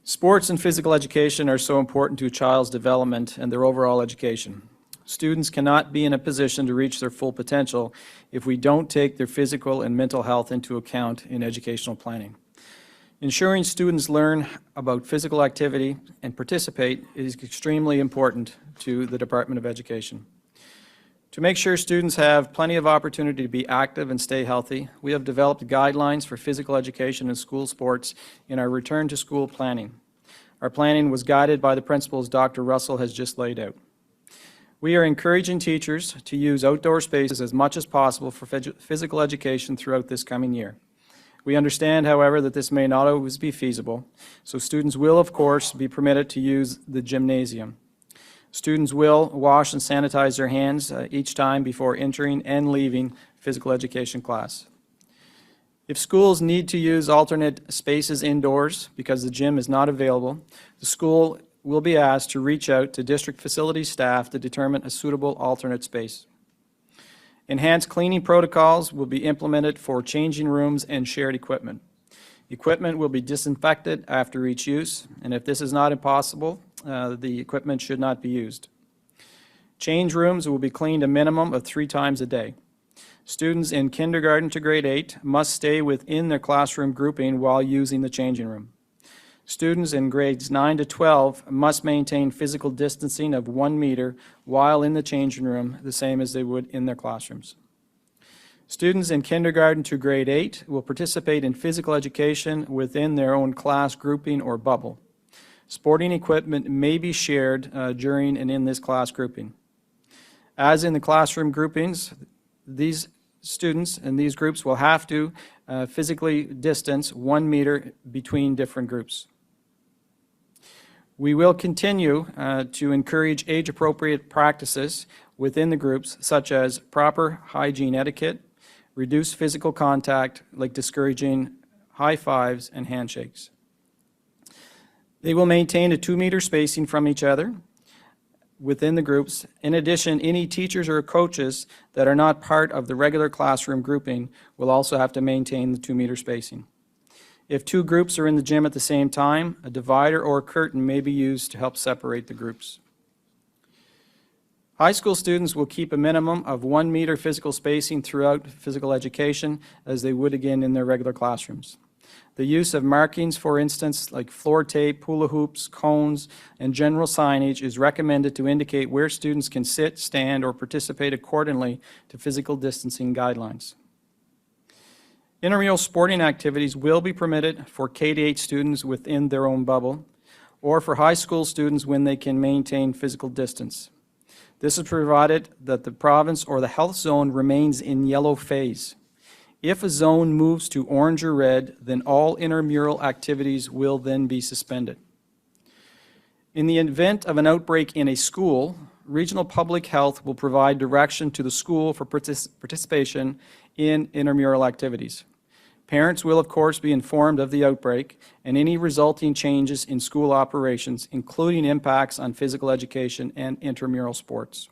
Sports and physical education are so important to a child's development and their overall education. Students cannot be in a position to reach their full potential if we don't take their physical and mental health into account in educational planning. Ensuring students learn about physical activity and participate is extremely important to the Department of Education. To make sure students have plenty of opportunity to be active and stay healthy, we have developed guidelines for physical education and school sports in our return to school planning. Our planning was guided by the principles Dr. Russell has just laid out. We are encouraging teachers to use outdoor spaces as much as possible for physical education throughout this coming year. We understand, however, that this may not always be feasible, so students will, of course, be permitted to use the gymnasium. Students will wash and sanitize their hands each time before entering and leaving physical education class. If schools need to use alternate spaces indoors because the gym is not available, the school will be asked to reach out to district facility staff to determine a suitable alternate space. Enhanced cleaning protocols will be implemented for changing rooms and shared equipment. Equipment will be disinfected after each use, and if this is not impossible, the equipment should not be used. Change rooms will be cleaned a minimum of 3 times a day. Students in kindergarten to grade 8 must stay within their classroom grouping while using the changing room. Students in grades 9 to 12 must maintain physical distancing of 1 meter while in the changing room, the same as they would in their classrooms. Students in kindergarten to grade 8 will participate in physical education within their own class grouping or bubble. Sporting equipment may be shared during and in this class grouping. As in the classroom groupings, these students and these groups will have to physically distance 1 meter between different groups. We will continue to encourage age-appropriate practices within the groups, such as proper hygiene etiquette, reduced physical contact, like discouraging high fives and handshakes. They will maintain a 2-meter spacing from each other within the groups. In addition, any teachers or coaches that are not part of the regular classroom grouping will also have to maintain the 2-meter spacing. If 2 groups are in the gym at the same time, a divider or a curtain may be used to help separate the groups. High school students will keep a minimum of 1 meter physical spacing throughout physical education as they would again in their regular classrooms. The use of markings, for instance, like floor tape, hula hoops, cones, and general signage is recommended to indicate where students can sit, stand, or participate accordingly to physical distancing guidelines. Intramural sporting activities will be permitted for K-8 students within their own bubble, or for high school students when they can maintain physical distance. This is provided that the province or the health zone remains in yellow phase. If a zone moves to orange or red, then all intramural activities will then be suspended. In the event of an outbreak in a school, regional public health will provide direction to the school for participation in intramural activities. Parents will, of course, be informed of the outbreak and any resulting changes in school operations, including impacts on physical education and intramural sports.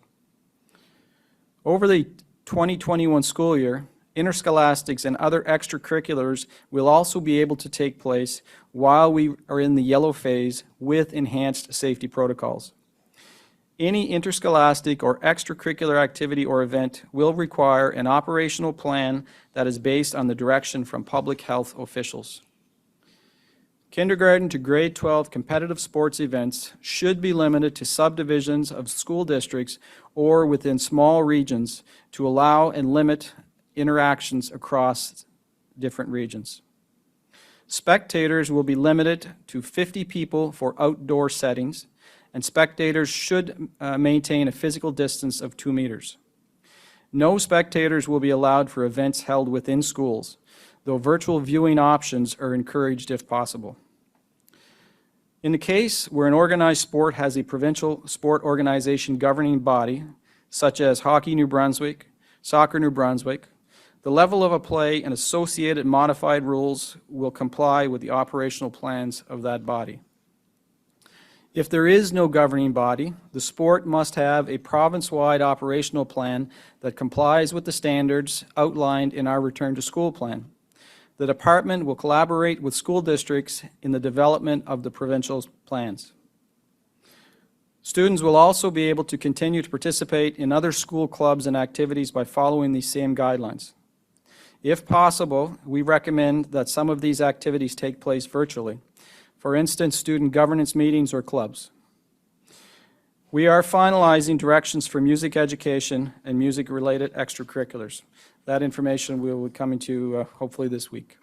Over the 2021 school year, interscholastics and other extracurriculars will also be able to take place while we are in the yellow phase with enhanced safety protocols. Any interscholastic or extracurricular activity or event will require an operational plan that is based on the direction from public health officials. Kindergarten to grade 12 competitive sports events should be limited to subdivisions of school districts or within small regions to allow and limit interactions across different regions. Spectators will be limited to 50 people for outdoor settings, and spectators should maintain a physical distance of 2 meters. No spectators will be allowed for events held within schools, though virtual viewing options are encouraged if possible. In the case where an organized sport has a provincial sport organization governing body, such as Hockey New Brunswick, Soccer New Brunswick, the level of play and associated modified rules will comply with the operational plans of that body. If there is no governing body, the sport must have a province-wide operational plan that complies with the standards outlined in our return to school plan. The department will collaborate with school districts in the development of the provincial plans. Students will also be able to continue to participate in other school clubs and activities by following these same guidelines. If possible, we recommend that some of these activities take place virtually. For instance, student governance meetings or clubs. We are finalizing directions for music education and music-related extracurriculars. That information will be coming to hopefully this week.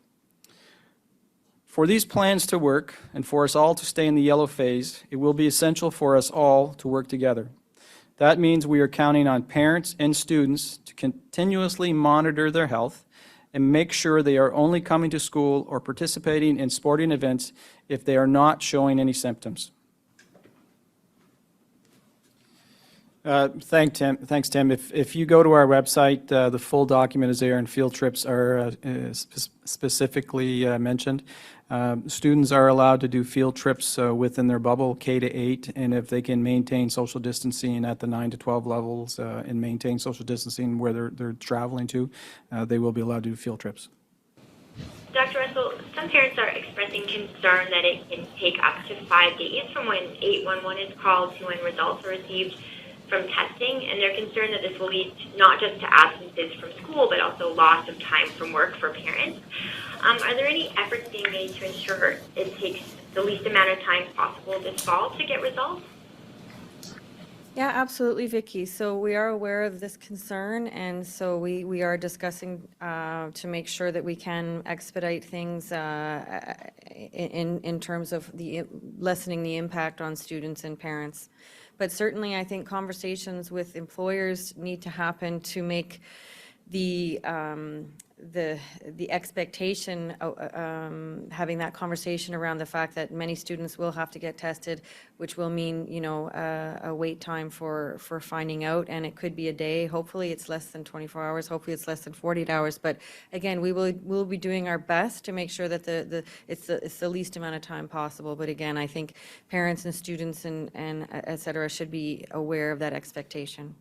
For these plans to work and for us all to stay in the yellow phase, it will be essential for us all to work together. That means we are counting on parents and students to continuously monitor their health and make sure they are only coming to school or participating in sporting events if they are not showing any symptoms. Thanks, Tim. If you go to our website, the full document is there, and field trips are specifically mentioned. Students are allowed to do field trips within their bubble, K to 8, and if they can maintain social distancing at the 9 to 12 levels and maintain social distancing where they're traveling to, they will be allowed to do field trips. Dr. Russell, some parents are expressing concern that it can take up to 5 days from when 811 is called to when results are received from testing, and they're concerned that this will lead not just to absences from school, but also loss of time from work for parents. Are there any efforts being made to ensure it takes the least amount of time possible this fall to get results? Yeah, absolutely, Vicki. So we are aware of this concern, and so we are discussing to make sure that we can expedite things in terms of lessening the impact on students and parents. But certainly, I think conversations with employers need to happen to make the expectation, having that conversation around the fact that many students will have to get tested, which will mean, you know, a wait time for finding out, and it could be a day. Hopefully it's less than 24 hours. Hopefully it's less than 48 hours. But again, we'll be doing our best to make sure that it's the least amount of time possible. But again, I think parents and students and et cetera should be aware of that expectation.